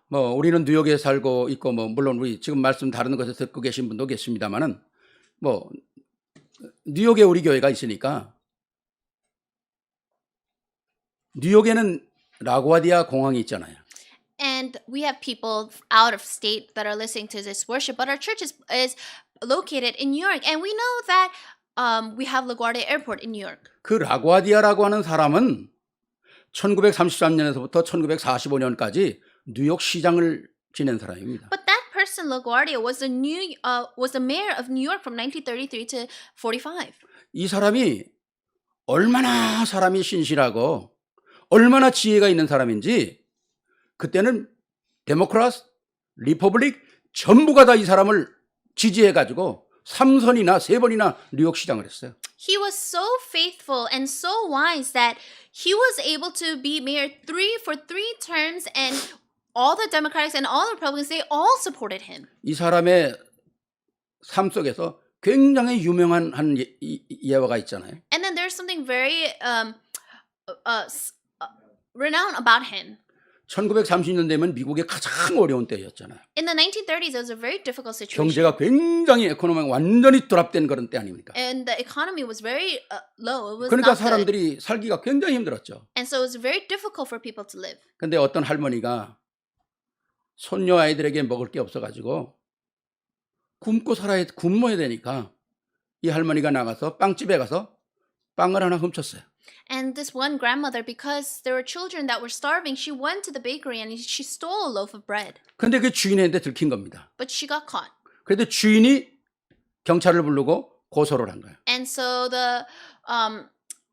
뭐 우리는 뉴욕에 살고 있고 뭐 물론 우리 지금 말씀 다른 곳에서 듣고 계신 분도 계십니다만은 뭐 뉴욕에 우리 교회가 있으니까 뉴욕에는 라구아디아 공항이 있잖아요. And we have people out of state that are listening to this worship, but our church is located in New York, and we know that we have LaGuardia Airport in New York. 그 라구아디아라고 하는 사람은 1933년에서부터 1945년까지 뉴욕 시장을 지낸 사람입니다. But that person, LaGuardia, was the mayor of New York from 1933 to 45. 이 사람이 얼마나 사람이 신실하고 얼마나 지혜가 있는 사람인지 그때는 데모크라스, 리퍼블릭 전부가 다 이 사람을 지지해가지고 3선이나 3번이나 뉴욕 시장을 했어요. He was so faithful and so wise that he was able to be mayor for three terms, and all the Democrats and all the Republicans, they all supported him. 이 사람의 삶 속에서 굉장히 유명한 한 예화가 있잖아요. And then there's something very renowned about him. 1930년 되면 미국의 가장 어려운 때였잖아요. In the 1930s, it was a very difficult situation. 경제가 굉장히 에코노미가 완전히 드랍된 그런 때 아닙니까? And the economy was very low. It was 그러니까 not good. 사람들이 살기가 굉장히 힘들었죠. And so it was very difficult for people to live. 근데 어떤 할머니가 손녀 아이들에게 먹을 게 없어가지고 굶어야 되니까 이 할머니가 나가서 빵집에 가서 빵을 하나 훔쳤어요. And this one grandmother, because there were children that were starving, she went to the bakery and she stole a loaf of bread. 근데 그 주인한테 들킨 겁니다. But she got caught. 그래도 주인이 경찰을 부르고 고소를 한 거예요. And so the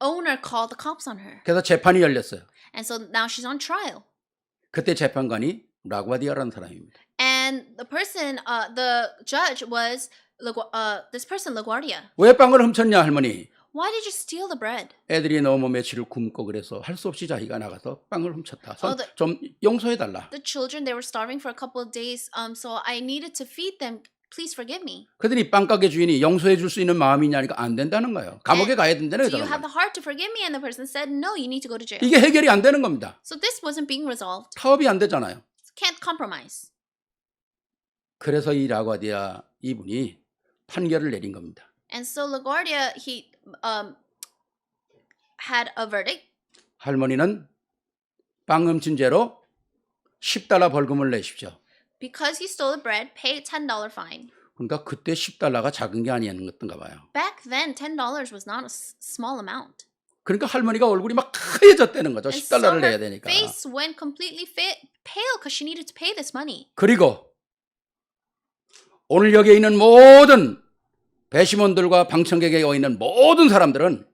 owner called the cops on her. 그래서 재판이 열렸어요. And so now she's on trial. 그때 재판관이 라구아디아라는 사람입니다. And the judge was this person, LaGuardia. 왜 빵을 훔쳤냐 할머니? Why did you steal the bread? 애들이 너무 며칠을 굶고 그래서 할 수 없이 자기가 나가서 빵을 훔쳤다. Oh, 좀 용서해달라. The children, they were starving for a couple of days, so I needed to feed them. Please forgive me. 그랬더니 빵가게 주인이 용서해 줄 수 있는 마음이 있냐니까 안 된다는 거예요. 감옥에 가야 된다는 Do you have 거잖아요. the heart to forgive me? And the person said, no, you need to go to jail. 이게 해결이 안 되는 겁니다. So this wasn't being resolved. 타협이 안 되잖아요. Can't compromise. 그래서 이 라구아디아 이분이 판결을 내린 겁니다. And so LaGuardia, he had a verdict. 할머니는 빵 훔친 죄로 $10 벌금을 내십시오. Because he stole the bread, pay a $10 fine. 그러니까 그때 $10가 작은 게 아니었던가 봐요. Back then, $10 was not a small amount. 그러니까 할머니가 얼굴이 막 하얘졌다는 거죠. And so $10를 내야 her 되니까. face went completely pale because she needed to pay this money. 그리고 오늘 여기에 있는 모든 배심원들과 방청객에 있는 모든 사람들은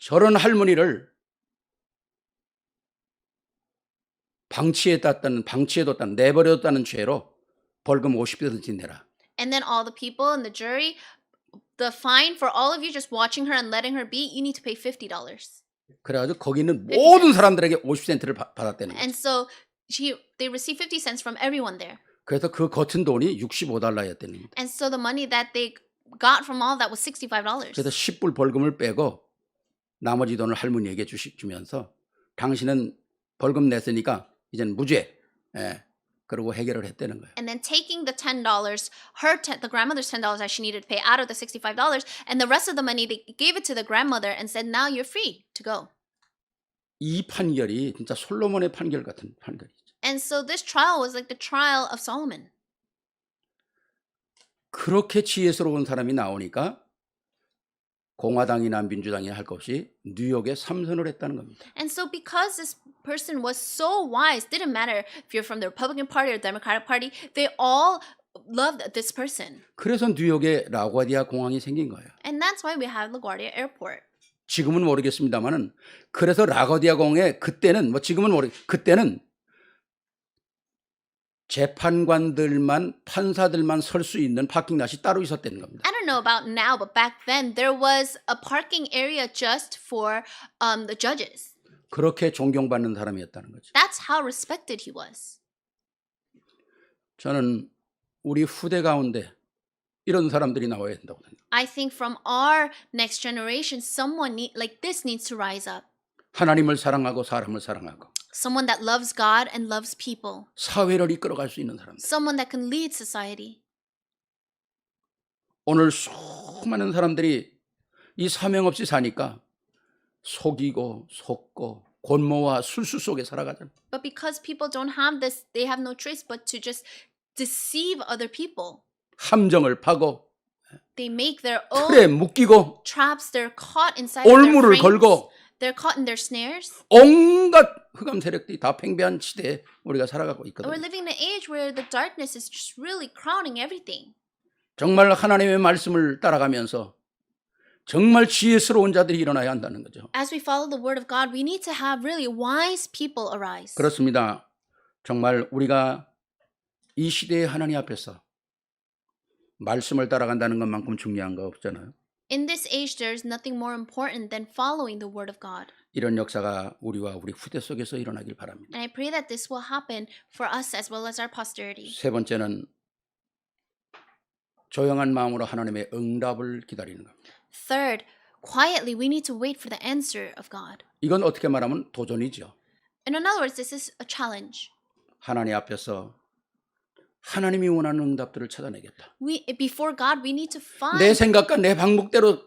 저런 할머니를 방치해뒀다는 내버려뒀다는 죄로 벌금 50%씩 내라. And then all the people in the jury, the fine for all of you just watching her and letting her be, you need to pay $50. 그래가지고 거기 있는 모든 사람들에게 50센트를 받았다는 거예요. And so they received 50 cents from everyone there. 그래서 그 거친 돈이 $65였다는 겁니다. And so the money that they got from all that was $65. 그래서 10불 벌금을 빼고 나머지 돈을 할머니에게 주면서 당신은 벌금 냈으니까 이제는 무죄. 예. 그러고 해결을 했다는 거예요. And then taking the $10, the grandmother's $10 that she needed to pay out of the $65, and the rest of the money they gave it to the grandmother and said, "Now you're free to go." 이 판결이 진짜 솔로몬의 판결 같은 판결이죠. And so this trial was like the trial of Solomon. 그렇게 지혜스러운 사람이 나오니까 공화당이나 민주당이나 할 것 없이 뉴욕에 삼선을 했다는 겁니다. And so because this person was so wise, didn't matter if you're from the Republican Party or Democratic Party, they all loved this person. 그래서 뉴욕에 라과디아 공항이 생긴 거예요. And that's why we have LaGuardia Airport. 지금은 모르겠습니다만은 그래서 라과디아 공항에 그때는 그때는 재판관들만 판사들만 설 수 있는 파킹랏이 따로 있었다는 겁니다. I don't know about now, but back then there was a parking area just for the judges. 그렇게 존경받는 사람이었다는 거죠. That's how respected he was. 저는 우리 후대 가운데 이런 사람들이 나와야 된다고 생각합니다. I think from our next generation, someone like this needs to rise up. 하나님을 사랑하고 사람을 사랑하고 Someone that loves God and loves people. 사회를 이끌어갈 수 있는 사람들. Someone that can lead society. 오늘 수많은 사람들이 이 사명 없이 사니까 속이고 속고 권모와 술수 속에 살아가잖아요. But because people don't have this, they have no choice but to just deceive other people. 함정을 파고 They make their 틀에 own 묶이고 traps. They're caught inside of their 올무를 frames. 걸고 They're caught in their snares. 온갖 흑암 세력들이 다 팽배한 시대에 우리가 살아가고 We're 있거든요. living in an age where the darkness is just really crowning everything. 정말 하나님의 말씀을 따라가면서 정말 지혜스러운 자들이 일어나야 한다는 거죠. As we follow the word of God, we need to have really wise people arise. 그렇습니다. 정말 우리가 이 시대의 하나님 앞에서 말씀을 따라간다는 것만큼 중요한 거 없잖아요. In this age, there is nothing more important than following the word of God. 이런 역사가 우리와 우리 후대 속에서 일어나길 바랍니다. And I pray that this will happen for us as well as our posterity. 세 번째는 조용한 마음으로 하나님의 응답을 기다리는 겁니다. Third, quietly, we need to wait for the answer of God. 이건 어떻게 말하면 도전이죠. And in other words, this is a challenge. 하나님 앞에서 하나님이 원하는 응답들을 찾아내겠다. Before God, we need to find 내 생각과 내 방법대로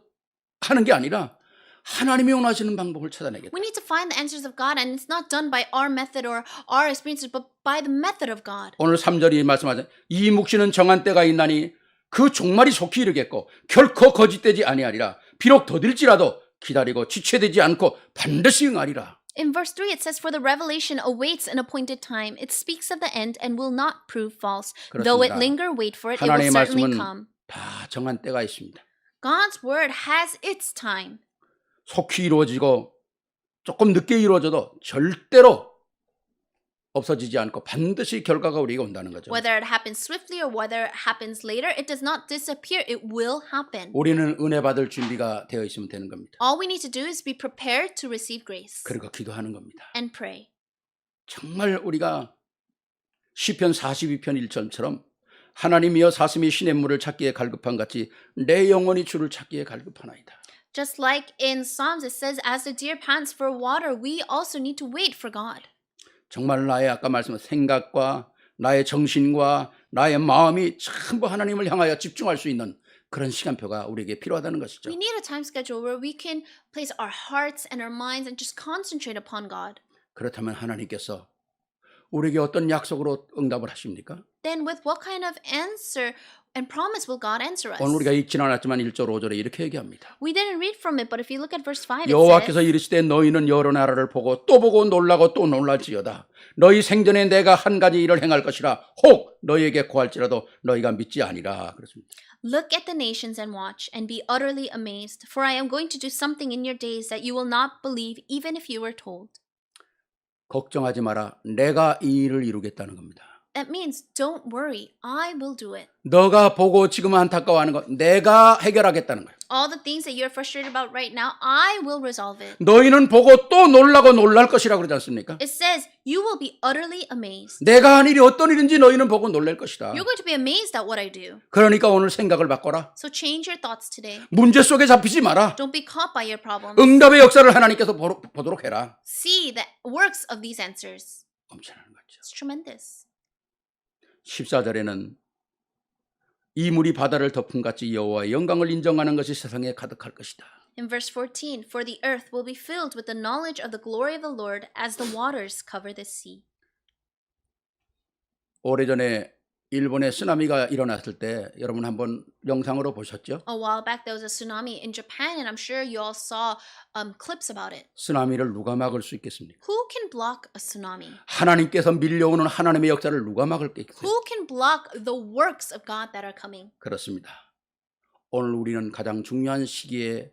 하는 게 아니라 하나님이 원하시는 방법을 찾아내겠다. We need to find the answers of God, and it's not done by our method or our experiences, but by the method of God. 오늘 3절이 말씀하죠. 이 묵시는 정한 때가 있나니 그 종말이 속히 이르겠고 결코 거짓되지 아니하리라. 비록 더딜지라도 기다리고 지체되지 않고 반드시 응하리라. In verse 3, it says, "For the revelation awaits an appointed time. It speaks of the end and will not prove false. Though it 그렇습니다. linger, wait for it. It will 하나님의 certainly 말씀은 come." 다 정한 때가 있습니다. God's word has its time. 속히 이루어지고 조금 늦게 이루어져도 절대로 없어지지 않고 반드시 결과가 우리에게 온다는 거죠. Whether it happens swiftly or whether it happens later, it does not disappear. It will happen. 우리는 은혜 받을 준비가 되어 있으면 되는 겁니다. All we need to do is be prepared to receive grace 그리고 기도하는 겁니다. and pray. 정말 우리가 시편 42편 1절처럼 하나님이여 사슴이 시냇물을 찾기에 갈급한 같이 내 영혼이 주를 찾기에 갈급하나이다. Just like in Psalms, it says, "As the deer pants for water, we also need to wait for God." 정말 나의 아까 말씀한 생각과 나의 정신과 나의 마음이 전부 하나님을 향하여 집중할 수 있는 그런 시간표가 우리에게 필요하다는 것이죠. We need a time schedule where we can place our hearts and our minds and just concentrate upon God. 그렇다면 하나님께서 우리에게 어떤 약속으로 응답을 하십니까? Then with what kind of answer and promise will God answer us? 오늘 우리가 읽지는 않았지만 1절 5절에 이렇게 얘기합니다. We didn't read from it, but if you look at verse 5, it 여호와께서 says, 이르시되 너희는 여러 나라를 보고 또 보고 놀라고 또 놀랄지어다. 너희 생전에 내가 한 가지 일을 행할 것이라 혹 너희에게 고할지라도 너희가 믿지 아니라. 그렇습니다. "Look at the nations and watch and be utterly amazed, for I am going to do something in your days that you will not believe even if you were told." 걱정하지 마라. 내가 이 일을 이루겠다는 겁니다. That means don't worry. I will do it. 너가 보고 지금 안타까워하는 것 내가 해결하겠다는 거예요. All the things that you're frustrated about right now, I will resolve it. 너희는 보고 또 놀라고 놀랄 것이라고 그러지 않습니까? It says you will be utterly amazed. 내가 한 일이 어떤 일인지 너희는 보고 놀랄 것이다. You're going to be amazed at what I do. 그러니까 오늘 생각을 바꿔라. So change your thoughts today. 문제 속에 잡히지 마라. Don't be caught by your problems. 응답의 역사를 하나님께서 보도록 해라. See the works of these answers. 엄청난 거죠. It's tremendous. 14절에는 이 물이 바다를 덮음같이 여호와의 영광을 인정하는 것이 세상에 가득할 것이다. In verse 14, for the earth will be filled with the knowledge of the glory of the Lord as the waters cover the sea. 오래전에 일본에 쓰나미가 일어났을 때 여러분 한번 영상으로 보셨죠? A while back there was a tsunami in Japan and I'm sure you all saw clips about it. 쓰나미를 누가 막을 수 있겠습니까? Who can block a tsunami? 하나님께서 밀려오는 하나님의 역사를 누가 막을 게 있겠어요? Who can block the works of God that are coming? 그렇습니다. 오늘 우리는 가장 중요한 시기에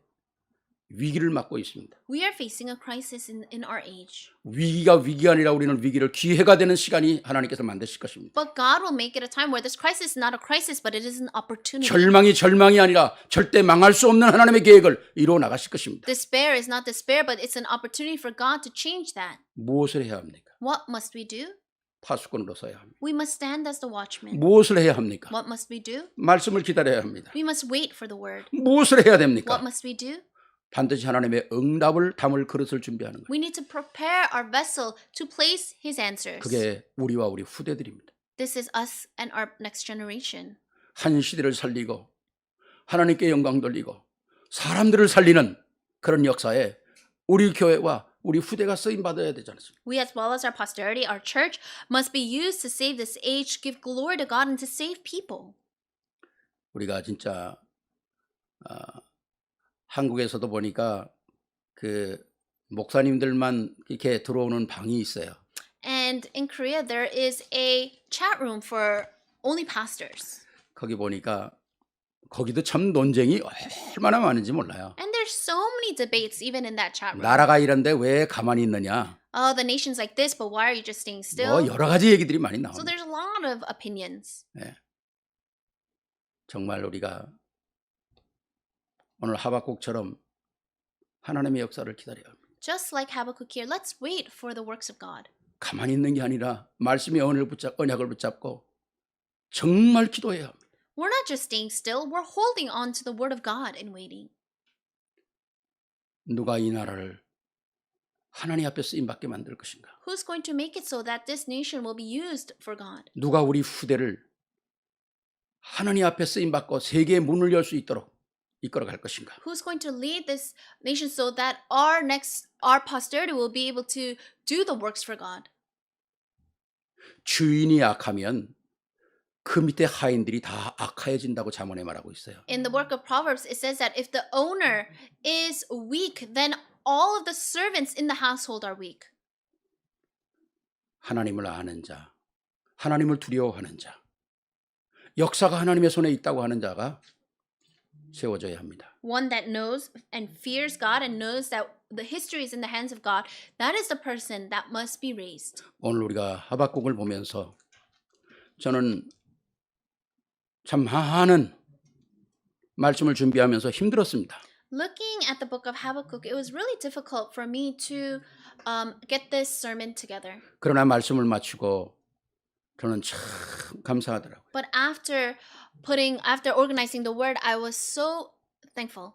위기를 맞고 있습니다. We are facing a crisis in our age. 위기가 위기가 아니라 우리는 위기를 기회가 되는 시간이 하나님께서 만드실 것입니다. But God will make it a time where this crisis is not a crisis, but it is an opportunity. 절망이 아니라 절대 망할 수 없는 하나님의 계획을 이루어 나가실 것입니다. Despair is not despair, but it's an opportunity for God to change that. 무엇을 해야 합니까? What must we do? 파수꾼으로 서야 합니다. We must stand as the watchman. 무엇을 해야 합니까? What must we do? 말씀을 기다려야 합니다. We must wait for the word. 무엇을 해야 됩니까? What must we do? 반드시 하나님의 응답을 담을 그릇을 준비하는 거예요. We need to prepare our vessel to place his answers. 그게 우리와 우리 후대들입니다. This is us and our next generation. 한 시대를 살리고 하나님께 영광 돌리고 사람들을 살리는 그런 역사에 우리 교회와 우리 후대가 쓰임 받아야 되지 않습니까? We as well as our posterity, our church, must be used to save this age, give glory to God, and to save people. 우리가 진짜 한국에서도 보니까 그 목사님들만 이렇게 들어오는 방이 있어요. And in Korea, there is a chat room for only pastors. 거기 보니까 거기도 참 논쟁이 얼마나 많은지 몰라요. And there's so many debates even in that chat room. 나라가 이런데 왜 가만히 있느냐? Oh, the nation's like this, but why are you just staying still? 뭐 여러 가지 얘기들이 많이 So 나옵니다. there's a lot of opinions. 정말 우리가 오늘 하박국처럼 하나님의 역사를 기다려야 합니다. Just like Habakkuk here, let's wait for the works of God. 가만히 있는 게 아니라 말씀의 언약을 붙잡고 정말 기도해야 합니다. We're not just staying still, we're holding on to the word of God and waiting. 누가 이 나라를 하나님 앞에 쓰임받게 만들 것인가? Who's going to make it so that this nation will be used for God? 누가 우리 후대를 하나님 앞에 쓰임받고 세계의 문을 열 수 있도록 이끌어갈 것인가? Who's going to lead this nation so that our posterity will be able to do the works for God? 주인이 악하면 그 밑에 하인들이 다 악하여진다고 잠언에 말하고 있어요. In the work of Proverbs, it says that if the owner is weak, then all of the servants in the household are weak. 하나님을 아는 자, 하나님을 두려워하는 자, 역사가 하나님의 손에 있다고 하는 자가 세워져야 합니다. One that knows and fears God and knows that the history is in the hands of God, that is the person that must be raised. 오늘 우리가 하박국을 보면서 저는 참 많은 말씀을 준비하면서 힘들었습니다. Looking at the book of Habakkuk, it was really difficult for me to get this sermon together. 그러나 말씀을 마치고 저는 참 감사하더라고요. But after organizing the word, I was so thankful.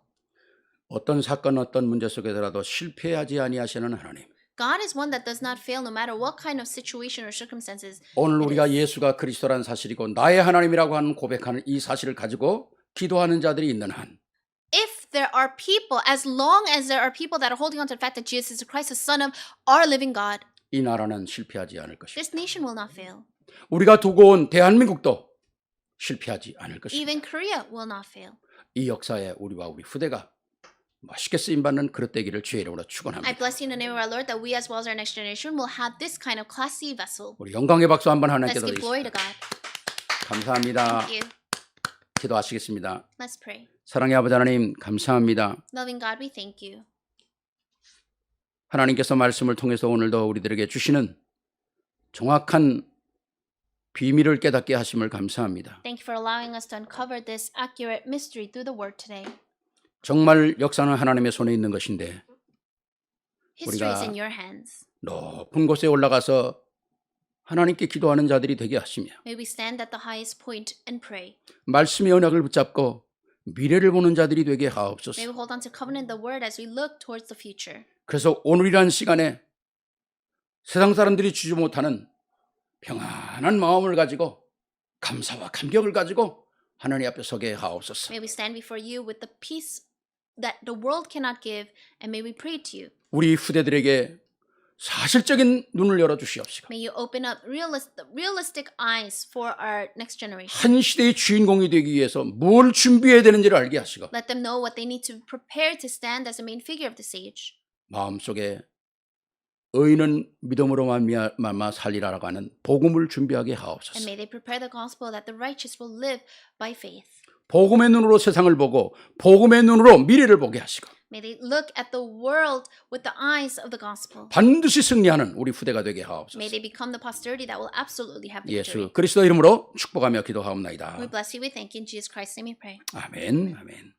어떤 사건, 어떤 문제 속에서라도 실패하지 아니하시는 하나님. God is one that does not fail no matter what kind of situation or circumstances. 오늘 우리가 예수가 그리스도라는 사실이고 나의 하나님이라고 하는 고백하는 이 사실을 가지고 기도하는 자들이 있는 한 If there are people, as long as there are people that are holding on to the fact that Jesus is Christ, the Son of our living God, 이 나라는 실패하지 않을 것입니다. this nation will not fail. 우리가 두고 온 대한민국도 실패하지 않을 것입니다. Even Korea will not fail. 이 역사에 우리와 우리 후대가 멋있게 쓰임받는 그릇 되기를 주의 이름으로 I 축원합니다. bless you in the name of our Lord that we as well as our next generation will have this kind of classy vessel. 우리 영광의 박수 한번 하나님께 Let's give glory to 드리겠습니다. God. 감사합니다. Thank you. 기도하시겠습니다. Let's pray. 사랑의 아버지 하나님 감사합니다. Loving God, we thank you. 하나님께서 말씀을 통해서 오늘도 우리들에게 주시는 정확한 비밀을 깨닫게 하심을 감사합니다. Thank you for allowing us to uncover this accurate mystery through the word today. 정말 역사는 하나님의 손에 있는 것인데 History is 우리가 in your hands. 높은 곳에 올라가서 하나님께 기도하는 자들이 되게 하시며 May we stand at the highest point and pray. 말씀의 언약을 붙잡고 미래를 보는 자들이 되게 May 하옵소서. we hold on to covenant the word as we look towards the future. 그래서 오늘이라는 시간에 세상 사람들이 주지 못하는 평안한 마음을 가지고 감사와 감격을 가지고 하나님 앞에 서게 하옵소서. May we stand before you with the peace that the world cannot give, and may we pray to you. 우리 후대들에게 사실적인 눈을 열어 주시옵시고 May you open up realistic eyes for our next generation. 한 시대의 주인공이 되기 위해서 뭘 준비해야 되는지를 알게 하시고 Let them know what they need to prepare to stand as a main figure of this age. 마음속에 의인은 믿음으로 말미암아 살리라라고 하는 복음을 준비하게 And 하옵소서. may they prepare the gospel that the righteous will live by faith. 복음의 눈으로 세상을 보고 복음의 눈으로 미래를 보게 하시고 May they look at the world with the eyes of the gospel. 반드시 승리하는 우리 후대가 되게 May 하옵소서. they become the posterity that will absolutely have victory. 예수 그리스도 이름으로 축복하며 기도하옵나이다. We bless you, we thank you. In Jesus Christ's name we pray. 아멘. 아멘.